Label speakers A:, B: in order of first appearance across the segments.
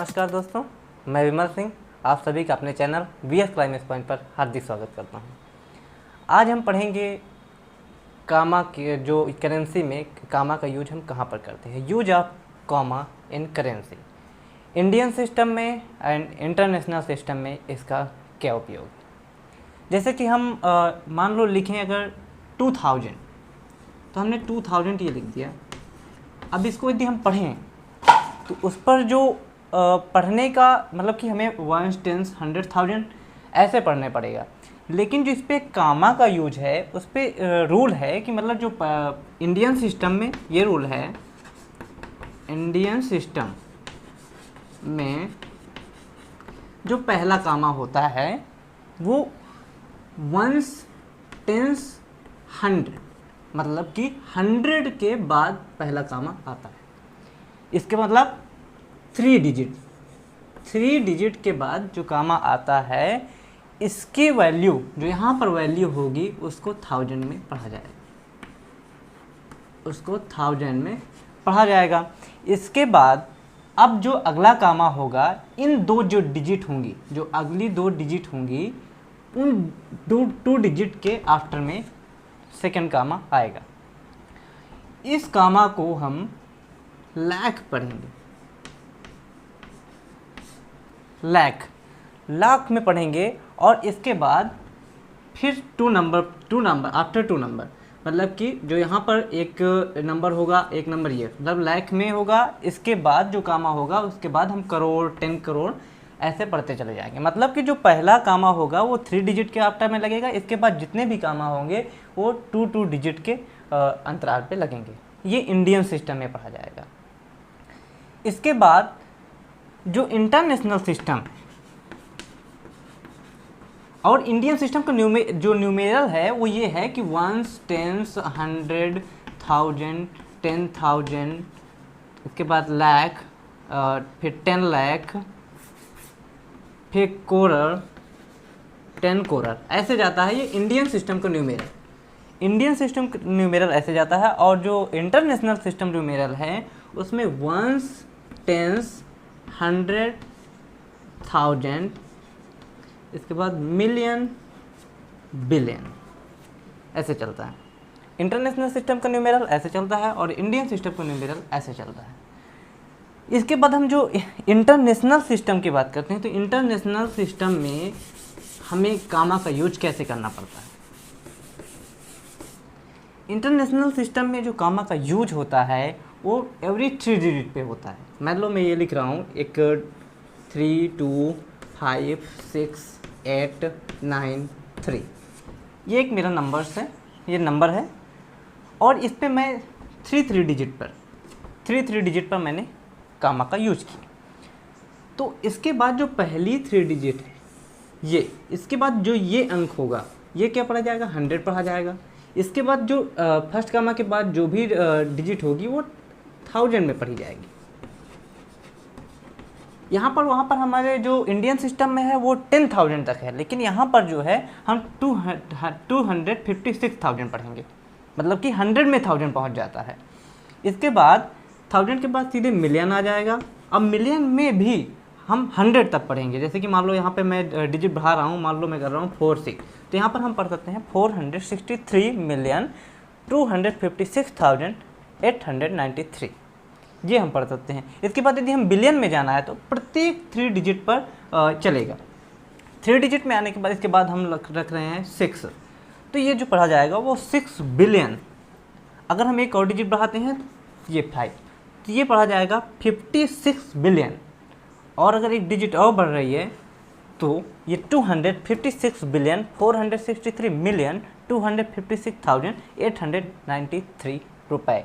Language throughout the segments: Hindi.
A: नमस्कार दोस्तों, मैं विमल सिंह आप सभी का अपने चैनल VS क्लाइमेक्स पॉइंट पर हार्दिक स्वागत करता हूं। आज हम पढ़ेंगे कामा के जो करेंसी में कामा का यूज हम कहां पर करते हैं। Use of comma in currency, Indian system में एंड इंटरनेशनल सिस्टम में इसका क्या उपयोग है। जैसे कि हम मान लो लिखें अगर 2000, तो हमने 2000 ये लिख दिया। अब इसको यदि हम पढ़ें तो उस पर जो पढ़ने का मतलब कि हमें 1 10 100,000 ऐसे पढ़ने पड़ेगा। लेकिन जो इस पर कामा का यूज है उस पर रूल है कि मतलब जो इंडियन सिस्टम में ये रूल है, इंडियन सिस्टम में जो पहला कामा होता है वो 1 10 100 मतलब कि 100 के बाद पहला कामा आता है। इसके मतलब 3 डिजिट के बाद जो कामा आता है इसकी वैल्यू जो यहाँ पर वैल्यू होगी उसको 1000 में पढ़ा जाएगा, इसके बाद अब जो अगला कामा होगा इन दो जो डिजिट होंगी, जो अगली 2 डिजिट होंगी उन 2 डिजिट के आफ्टर में सेकंड कामा आएगा। इस कामा को हम लाख पढ़ेंगे, लाख में पढ़ेंगे। और इसके बाद फिर 2 नंबर आफ्टर 2 नंबर मतलब कि जो यहाँ पर एक नंबर होगा, एक नंबर ये मतलब लाख में होगा। इसके बाद जो कामा होगा उसके बाद हम करोड़ 10 करोड़ ऐसे पढ़ते चले जाएंगे। मतलब कि जो पहला कामा होगा वो 3 डिजिट के आफ्टर में लगेगा। इसके बाद जितने भी कामा होंगे वो 2 डिजिट के अंतराल पे लगेंगे। ये इंडियन सिस्टम में पढ़ा जाएगा। इसके बाद जो इंटरनेशनल सिस्टम और इंडियन सिस्टम का जो न्यूमेरल है वो ये है कि 1 10 100 1000 10,000, इसके बाद लाख, फिर 10 लाख, फिर करोड़ 10 करोड़ ऐसे जाता है। ये इंडियन सिस्टम का न्यूमेरल ऐसे जाता है। और जो इंटरनेशनल सिस्टम न्यूमेरल है उसमें 1 10 100 1000, इसके बाद मिलियन बिलियन ऐसे चलता है। इंटरनेशनल सिस्टम का न्यूमेरल ऐसे चलता है और इंडियन सिस्टम का न्यूमेरल ऐसे चलता है। इसके बाद हम जो इंटरनेशनल सिस्टम की बात करते हैं तो इंटरनेशनल सिस्टम में हमें कामा का यूज कैसे करना पड़ता है। इंटरनेशनल सिस्टम में जो कामा का यूज होता है वो एवरी 3 डिजिट पे होता है। मान लो मैं ये लिख रहा हूँ एक 3 2 5 6 8 9 3, ये एक मेरा नंबर्स है, ये नंबर है। और इस पे मैं 3 डिजिट पर मैंने कामा का यूज किया। तो इसके बाद जो पहली 3 डिजिट है ये, इसके बाद जो ये अंक होगा ये क्या पढ़ा जाएगा, 100 पढ़ा जाएगा। इसके बाद जो फर्स्ट कामा के बाद जो भी डिजिट होगी वो 1000 में पढ़ी जाएगी। यहाँ पर वहाँ पर हमारे जो इंडियन सिस्टम में है वो 10,000 तक है, लेकिन यहाँ पर जो है हम 256,000 पढ़ेंगे, मतलब कि 100 में 1000 पहुँच जाता है। इसके बाद 1000 के बाद सीधे मिलियन आ जाएगा। अब मिलियन में भी हम 100 तक पढ़ेंगे। जैसे कि मान लो यहाँ पे मैं डिजिट बढ़ा रहा हूँ, मान लो मैं कर रहा हूँ 46, तो यहाँ पर हम पढ़ सकते हैं 463,256,893, ये हम पढ़ सकते हैं। इसके बाद यदि हम बिलियन में जाना है तो प्रत्येक 3 डिजिट पर चलेगा। 3 डिजिट में आने के बाद इसके बाद हम रख रहे हैं 6, तो ये जो पढ़ा जाएगा वो 6 बिलियन। अगर हम एक और डिजिट बढ़ाते हैं ये 5, तो ये पढ़ा जाएगा 56 बिलियन। और अगर एक डिजिट और बढ़ रही है तो ये 256 बिलियन 463 मिलियन 256,893 रुपये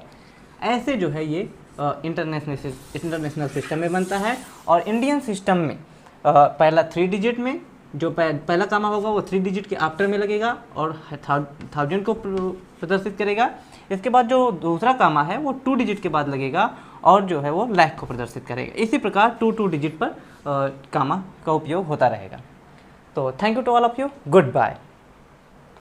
A: ऐसे जो है ये इंटरनेशनल सिस्टम में बनता है। और इंडियन सिस्टम में पहला 3 डिजिट में जो पहला कामा होगा वो 3 डिजिट के आफ्टर में लगेगा और 1000 को प्रदर्शित करेगा। इसके बाद जो दूसरा कामा है वो 2 डिजिट के बाद लगेगा और जो है वो लाख को प्रदर्शित करेगा। इसी प्रकार 2 डिजिट पर कामा का उपयोग होता रहेगा। तो thank you to all of you, good bye.